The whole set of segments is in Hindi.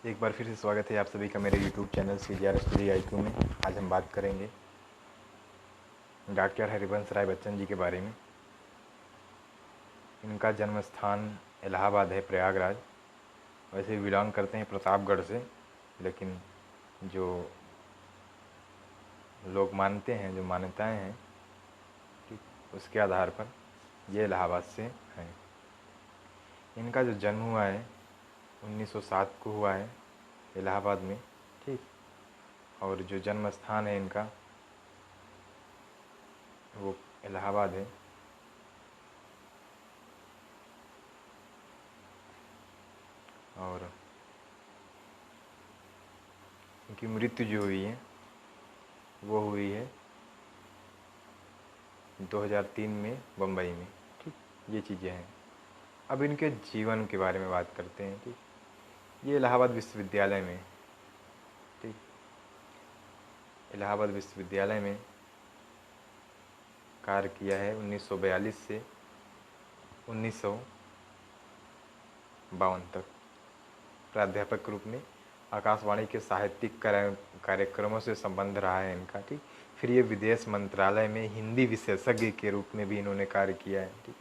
एक बार फिर से स्वागत है आप सभी का मेरे YouTube channel CGR study IQ में। आज हम बात करेंगे डॉक्टर हरिवंश राय बच्चन जी के बारे में। इनका जन्म स्थान इलाहाबाद है, प्रयागराज। वैसे बिलोंग करते हैं प्रतापगढ़ से, लेकिन जो लोग मानते हैं, जो मान्यताएं हैं, ठीक, उसके आधार पर ये इलाहाबाद से हैं। इनका जो जन्म हुआ है 1907 को हुआ है इलाहाबाद में, ठीक। और जो जन्म स्थान है इनका वो इलाहाबाद है। और इनकी मृत्यु जो हुई है वो हुई है 2003 में बम्बई में, ठीक। ये चीज़ें हैं। अब इनके जीवन के बारे में बात करते हैं, ठीक। ये इलाहाबाद विश्वविद्यालय में, ठीक, इलाहाबाद विश्वविद्यालय में कार्य किया है 1942 से 1952 तक प्राध्यापक के रूप में। आकाशवाणी के साहित्यिक कार्यक्रमों से संबंध रहा है इनका, ठीक। फिर ये विदेश मंत्रालय में हिंदी विशेषज्ञ के रूप में भी इन्होंने कार्य किया है, ठीक।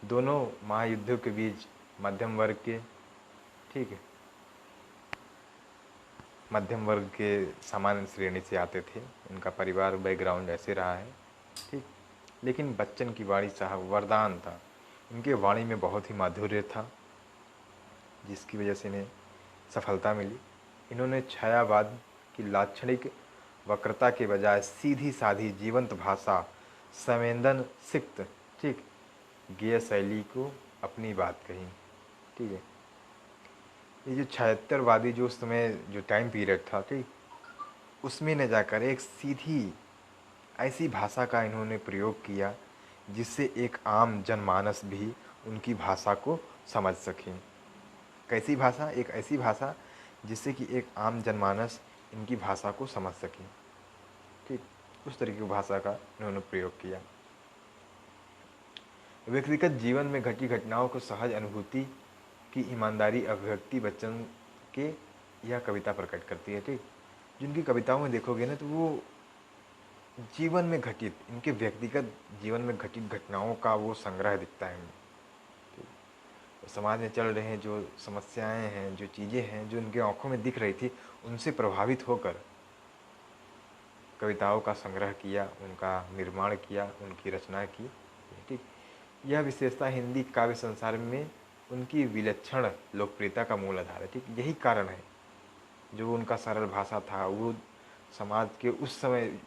दोनों महायुद्धों के बीच मध्यम वर्ग के, ठीक है, मध्यम वर्ग के सामान्य श्रेणी से आते थे। इनका परिवार बैकग्राउंड ऐसे रहा है, ठीक। लेकिन बच्चन की वाणी साहब वरदान था। इनके वाणी में बहुत ही माधुर्य था, जिसकी वजह से इन्हें सफलता मिली। इन्होंने छायावाद की लाक्षणिक वक्रता के बजाय सीधी साधी जीवंत भाषा, संवेदन सिक्त, ठीक, गेय शैली को अपनी बात कही, ठीक है। ये जो 76वादी जो उस समय जो टाइम पीरियड था, ठीक, उसमें न जाकर एक सीधी ऐसी भाषा का इन्होंने प्रयोग किया जिससे एक आम जनमानस भी उनकी भाषा को समझ सके। कैसी भाषा? एक ऐसी भाषा जिससे कि एक आम जनमानस इनकी भाषा को समझ सके, ठीक। उस तरीके की भाषा का इन्होंने प्रयोग किया। व्यक्तिगत जीवन में घटी घटनाओं को सहज अनुभूति की ईमानदारी अभिव्यक्ति बच्चन के यह कविता प्रकट करती है, ठीक। जिनकी कविताओं में देखोगे ना तो वो जीवन में घटित, इनके व्यक्तिगत जीवन में घटित घटनाओं का वो संग्रह दिखता है। समाज में चल रहे हैं जो समस्याएं हैं, जो चीज़ें हैं, जो इनके आंखों में दिख रही थी, उनसे प्रभावित होकर कविताओं का संग्रह किया, उनका निर्माण किया, उनकी रचना की, ठीक। यह विशेषता हिंदी काव्य संसार में उनकी विलक्षण लोकप्रियता का मूल आधार है, ठीक। यही कारण है जो उनका सरल भाषा था, वो समाज के उस समय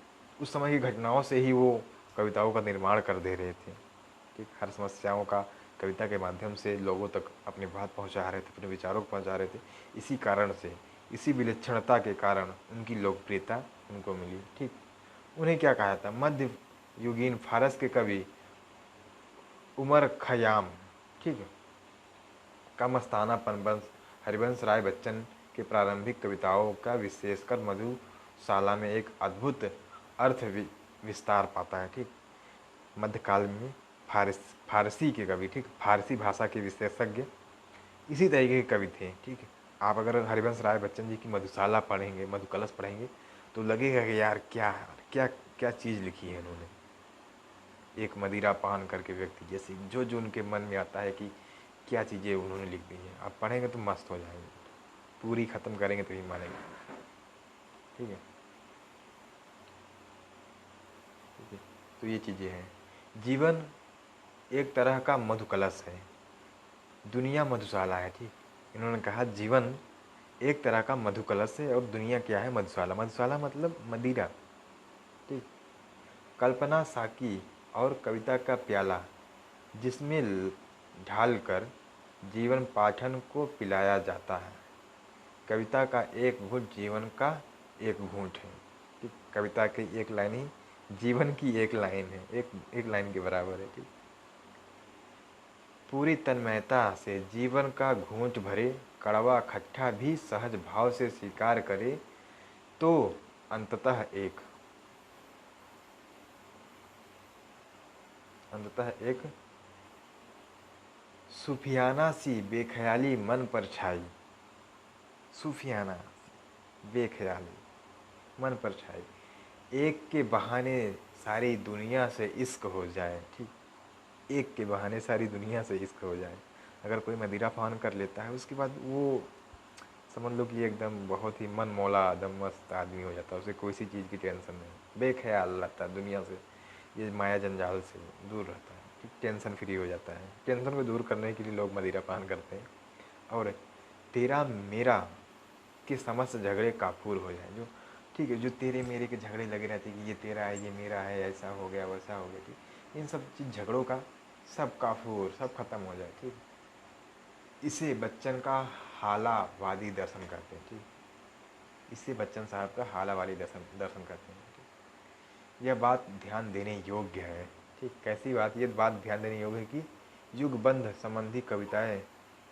की घटनाओं से ही वो कविताओं का निर्माण कर दे रहे थे, ठीक। हर समस्याओं का कविता के माध्यम से लोगों तक अपनी बात पहुंचा रहे थे, अपने विचारों को पहुंचा रहे थे। इसी कारण से, इसी विलक्षणता के कारण उनकी लोकप्रियता उनको मिली, ठीक। उन्हें क्या कहा था? मध्य युगीन फारस के कवि उमर खयाम, ठीक है, का मस्ताना पनबंस हरिवंश राय बच्चन के प्रारंभिक कविताओं का विशेषकर मधुशाला में एक अद्भुत अर्थ विस्तार पाता है, ठीक। मध्यकाल में फारसी के कवि, ठीक, फारसी भाषा के विशेषज्ञ इसी तरीके के कवि थे, ठीक है। आप अगर हरिवंश राय बच्चन जी की मधुशाला पढ़ेंगे, मधुकलश पढ़ेंगे, तो लगेगा कि यार क्या क्या क्या चीज़ लिखी है इन्होंने। एक मदिरा पान करके व्यक्ति जैसे जो जो उनके मन में आता है कि क्या चीज़ें उन्होंने लिख दी हैं, आप पढ़ेंगे तो मस्त हो जाएंगे, पूरी ख़त्म करेंगे तो ही मानेंगे, ठीक है। ठीक है, तो ये चीज़ें हैं। जीवन एक तरह का मधुकलश है, दुनिया मधुशाला है, ठीक। इन्होंने कहा जीवन एक तरह का मधुकलश है और दुनिया क्या है? मधुशाला। मधुशाला मतलब मदिरा, ठीक। कल्पना साकी और कविता का प्याला जिसमें ढाल कर जीवन पाठन को पिलाया जाता है। कविता का एक घूंट जीवन का एक घूंट है, ठीक। कविता की एक लाइन ही जीवन की एक लाइन है, एक लाइन के बराबर है, ठीक। पूरी तन्मयता से जीवन का घूंट भरे, कड़वा खट्टा भी सहज भाव से स्वीकार करे तो अंततः एक सूफियाना सी बेख्याली मन पर छाई, सूफियाना, बेख्याली, मन पर छाई, एक के बहाने सारी दुनिया से इश्क हो जाए, ठीक, एक के बहाने सारी दुनिया से इश्क हो जाए। अगर कोई मदिरा पान कर लेता है उसके बाद वो समझ लो कि एकदम बहुत ही मन मौला एकदम मस्त आदमी हो जाता है, उसे कोई सी चीज़ की टेंशन नहीं, बेख्याल रहता है दुनिया से, ये माया जंजाल से दूर रहता है, ठीक, टेंशन फ्री हो जाता है। टेंशन को दूर करने के लिए लोग मदिरा पान करते हैं। और तेरा मेरा के समस्त झगड़े काफूर हो जाए, जो ठीक है, जो तेरे मेरे के झगड़े लगे रहते हैं कि ये तेरा है ये मेरा है, ऐसा हो गया वैसा हो गया, ठीक, इन सब चीज़ झगड़ों का सब काफूर सब खत्म हो जाए, ठीक। इसे बच्चन का हालावादी दर्शन कहते हैं, ठीक, इसे बच्चन साहब का हालावादी दर्शन दर्शन कहते हैं, ठीक। यह बात ध्यान देने योग्य है, ठीक, कैसी बात, ये बात ध्यान देने योग्य है कि युगबंध संबंधी कविताएं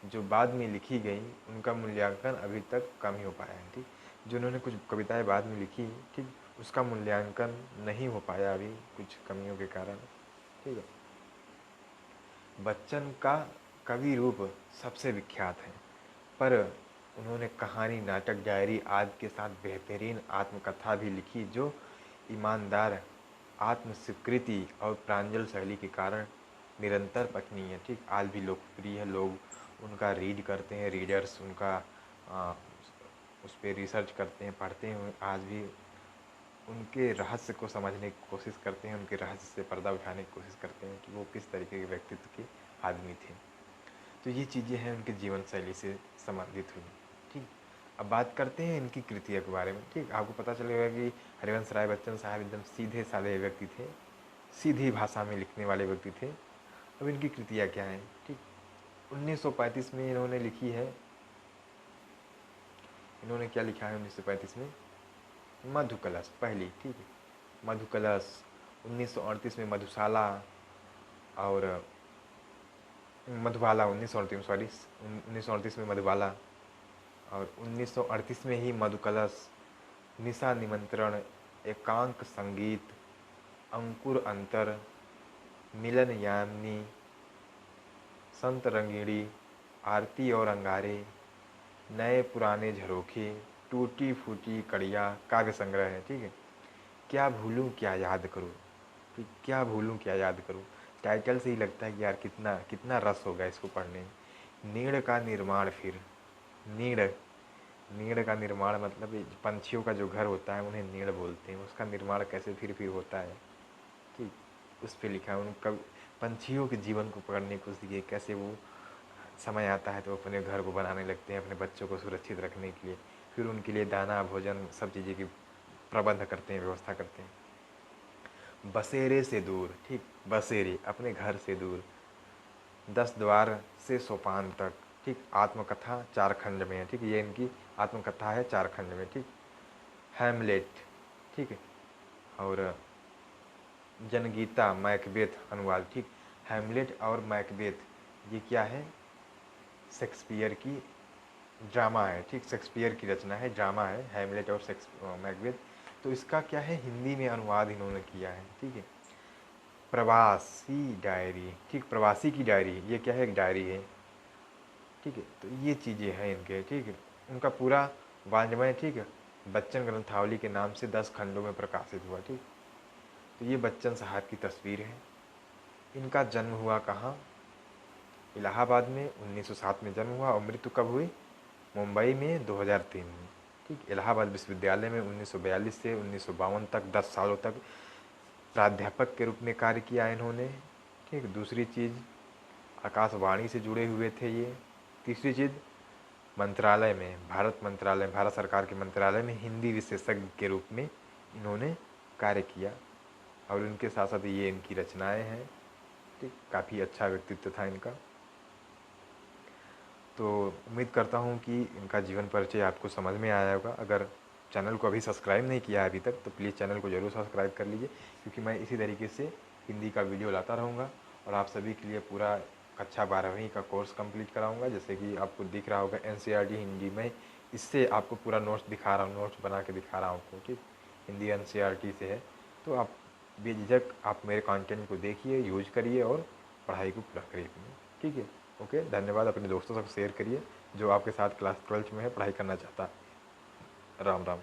जो बाद में लिखी गई उनका मूल्यांकन अभी तक कम ही हो पाया है, ठीक, जो उन्होंने कुछ कविताएं बाद में लिखी, ठीक, उसका मूल्यांकन नहीं हो पाया अभी कुछ कमियों के कारण, ठीक है। बच्चन का कवि रूप सबसे विख्यात है, पर उन्होंने कहानी, नाटक, डायरी आदि के साथ बेहतरीन आत्मकथा भी लिखी जो ईमानदार आत्मस्वीकृति और प्रांजल शैली के कारण निरंतर पठनीय है, ठीक, आज भी लोकप्रिय है, लोग उनका रीड करते हैं, रीडर्स उनका आ, उस पर रिसर्च करते हैं, पढ़ते हैं, आज भी उनके रहस्य को समझने की कोशिश करते हैं, उनके रहस्य से पर्दा उठाने की कोशिश करते हैं कि वो किस तरीके के व्यक्तित्व के आदमी थे। तो ये चीज़ें हैं उनके जीवन शैली से संबंधित हुई, ठीक। अब बात करते हैं इनकी कृतियों के बारे में, ठीक। आपको पता चलेगा कि हरिवंश राय बच्चन साहब एकदम सीधे साधे व्यक्ति थे, सीधी भाषा में लिखने वाले व्यक्ति थे। अब इनकी कृतियाँ क्या हैं, ठीक। 1935 में इन्होंने लिखी है, इन्होंने क्या लिखा है 1935 में, मधुकलश पहली, ठीक है, मधुकलश। 1938 में मधुशाला और मधुबाला, 1938 सॉरी 1938 में मधुबाला, और 1938 में ही मधुकलश, निशा निमंत्रण, एकांक संगीत, अंकुर अंतर, मिलन यामिनी, संत रंगीणी, आरती और अंगारे, नए पुराने झरोखे, टूटी फूटी कड़िया काव्य संग्रह है, ठीक है। क्या भूलूं क्या याद करूं, ठीक, क्या भूलूं क्या याद करूं, टाइटल से ही लगता है कि यार कितना कितना रस होगा इसको पढ़ने में। नीड़ का निर्माण, फिर नीड़, नीड़ का निर्माण मतलब पंछियों का जो घर होता है उन्हें नीड़ बोलते हैं, उसका निर्माण कैसे फिर होता है, ठीक, उस पर लिखा है। उनका पंछियों के जीवन को पकड़ने को सीखे, कैसे वो समय आता है तो अपने घर को बनाने लगते हैं अपने बच्चों को सुरक्षित रखने के लिए, फिर उनके लिए दाना भोजन सब चीज़ें की प्रबंध करते हैं, व्यवस्था करते हैं। बसेरे से दूर, ठीक, बसेरे अपने घर से दूर, 10 द्वार से सोपान तक, ठीक, आत्मकथा 4 खंड में है, ठीक, ये इनकी आत्मकथा है 4 खंड में, ठीक। हैमलेट, ठीक है, और जनगीता, मैकबेथ अनुवाद, ठीक। हैमलेट और मैकबेथ ये क्या है, शेक्सपियर की ड्रामा है, ठीक, शेक्सपियर की रचना है, ड्रामा है हैमलेट और मैकबेथ। तो इसका क्या है, हिंदी में अनुवाद इन्होंने किया है, ठीक है। प्रवासी डायरी, ठीक, प्रवासी की डायरी, ये क्या है, एक डायरी है, ठीक है। तो ये चीज़ें हैं इनके, ठीक है। उनका पूरा वाङ्मय, ठीक है, बच्चन ग्रंथावली के नाम से 10 खंडों में प्रकाशित हुआ, ठीक। तो ये बच्चन साहब की तस्वीर है। इनका जन्म हुआ कहाँ, इलाहाबाद में 1907 में जन्म हुआ, और मृत्यु कब हुई, मुंबई में 2003 में, ठीक। इलाहाबाद विश्वविद्यालय में 1942 से 1952 तक 10 सालों तक प्राध्यापक के रूप में कार्य किया इन्होंने, ठीक। दूसरी चीज़, आकाशवाणी से जुड़े हुए थे ये। तीसरी चीज़, मंत्रालय में, भारत मंत्रालय, भारत सरकार के मंत्रालय में हिंदी विशेषज्ञ के रूप में इन्होंने कार्य किया। और उनके साथ साथ ये इनकी रचनाएं हैं, ठीक, काफ़ी अच्छा व्यक्तित्व था इनका। तो उम्मीद करता हूँ कि इनका जीवन परिचय आपको समझ में आया होगा। अगर चैनल को अभी सब्सक्राइब नहीं किया है अभी तक तो प्लीज़ चैनल को ज़रूर सब्सक्राइब कर लीजिए, क्योंकि मैं इसी तरीके से हिंदी का वीडियो लाता रहूँगा और आप सभी के लिए पूरा कक्षा 12वीं का कोर्स कंप्लीट कराऊँगा। जैसे कि आपको दिख रहा होगा NCERT हिंदी में, इससे आपको पूरा नोट्स दिखा रहा हूँ, नोट्स बना के दिखा रहा हूँ आपको, ठीक। हिंदी NCERT से है, तो आप बेझिझक आप मेरे कंटेंट को देखिए, यूज करिए और पढ़ाई को पूरा करिए, ठीक है। ओके, धन्यवाद। अपने दोस्तों से शेयर करिए। जो आपके साथ क्लास 12th में है, पढ़ाई करना चाहता है। राम राम।